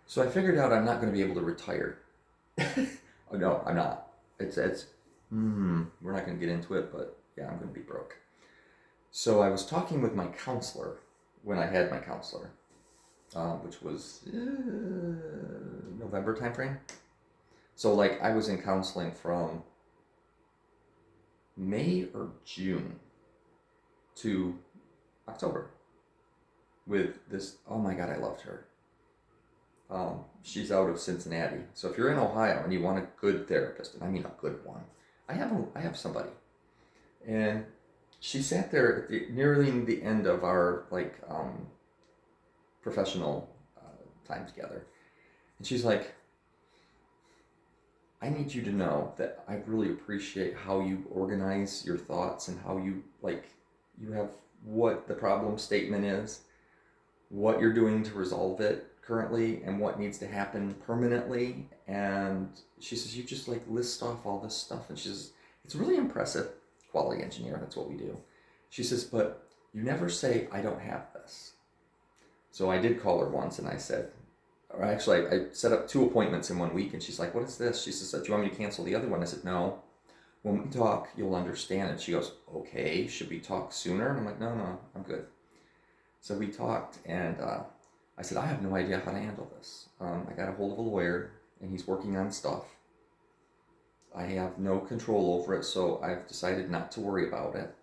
So I figured out I'm not going to be able to retire. Oh no, I'm not. We're not going to get into it, but yeah, I'm going to be broke. So I was talking with my counselor when I had my counselor, which was November timeframe. So like I was in counseling from May or June to October with this. Oh my God, I loved her. She's out of Cincinnati. So if you're in Ohio and you want a good therapist, and I mean a good one, I have somebody. And she sat there at nearly the end of our professional time together, and she's like, "I need you to know that I really appreciate how you organize your thoughts and how you have what the problem statement is, what you're doing to resolve it currently, and what needs to happen permanently." And she says, "You just like list off all this stuff." And she says, "It's really impressive. Quality engineer, that's what we do." She says, "But you never say, I don't have this." So I did call her once and I said, or actually, I set up 2 appointments in 1 week, and she's like, "What is this?" She says, "Do you want me to cancel the other one?" I said, "No. When we talk, you'll understand." And she goes, "Okay, should we talk sooner?" And I'm like, "No, I'm good." So we talked, and I said, "I have no idea how to handle this. I got a hold of a lawyer, and he's working on stuff. I have no control over it, so I've decided not to worry about it.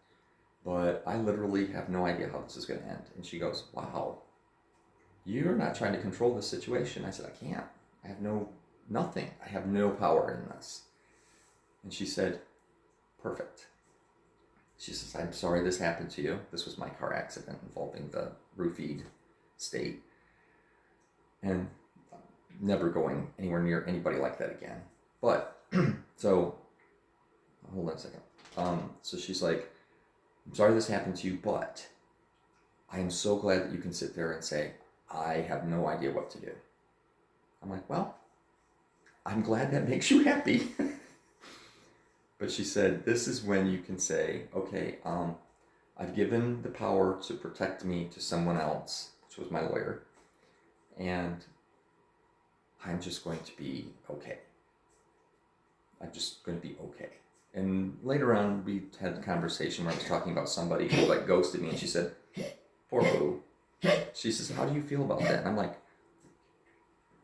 But I literally have no idea how this is going to end." And she goes, "Wow, you're not trying to control this situation." I said, "I can't. I have nothing. I have no power in this." And she said, "Perfect." She says, "I'm sorry this happened to you. This was my car accident involving the roofied state. And never going anywhere near anybody like that again." But, so, hold on a second. So she's like, "I'm sorry this happened to you, but I am so glad that you can sit there and say, I have no idea what to do." I'm like, "Well, I'm glad that makes you happy." But she said, "This is when you can say, okay, I've given the power to protect me to someone else," which was my lawyer, "and I'm just going to be okay. I'm just going to be okay." And later on, we had a conversation where I was talking about somebody who like ghosted me, and she said, "Poor boo." She says, "How do you feel about that?" And I'm like,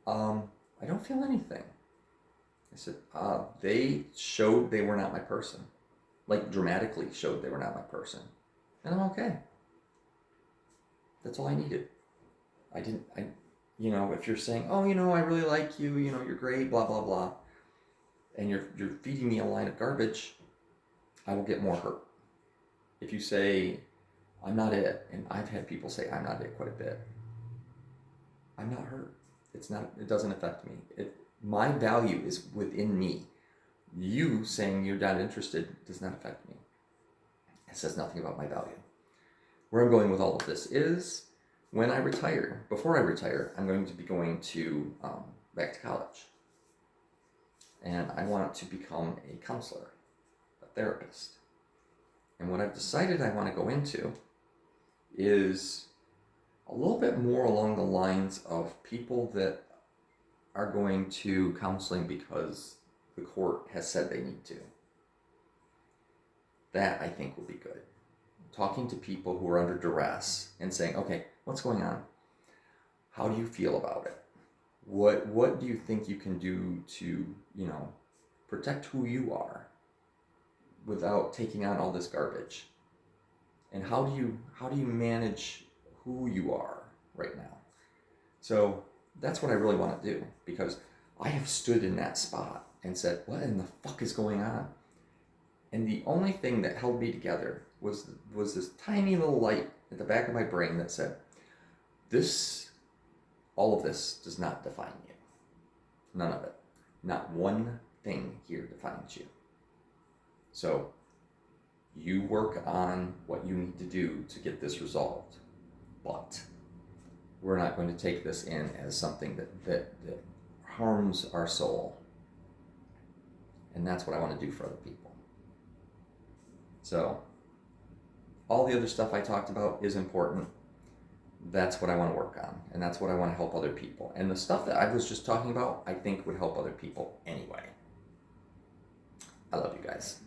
"I don't feel anything." I said, "They showed they were not my person. Like dramatically showed they were not my person. And I'm okay. That's all I needed. If you're saying, oh, I really like you, you're great, blah, blah, blah, and you're feeding me a line of garbage, I will get more hurt. If you say, I'm not it, and I've had people say I'm not it quite a bit, I'm not hurt. It doesn't affect me. My value is within me. You saying you're not interested does not affect me. It says nothing about my value. Where I'm going with all of this is, before I retire, I'm going to be going to back to college. And I want to become a counselor, a therapist. And what I've decided I want to go into is a little bit more along the lines of people that are going to counseling because the court has said they need to. That I think will be good. Talking to people who are under duress and saying, okay, what's going on? How do you feel about it? What do you think you can do to, protect who you are without taking on all this garbage? And how do you manage who you are right now? So that's what I really want to do, because I have stood in that spot and said, what in the fuck is going on? And the only thing that held me together was this tiny little light at the back of my brain that said, all of this does not define you. None of it. Not one thing here defines you. So you work on what you need to do to get this resolved. But we're not going to take this in as something that harms our soul. And that's what I want to do for other people. So all the other stuff I talked about is important, That's what I want to work on, and that's what I want to help other people. And the stuff that I was just talking about, I think would help other people anyway. I love you guys.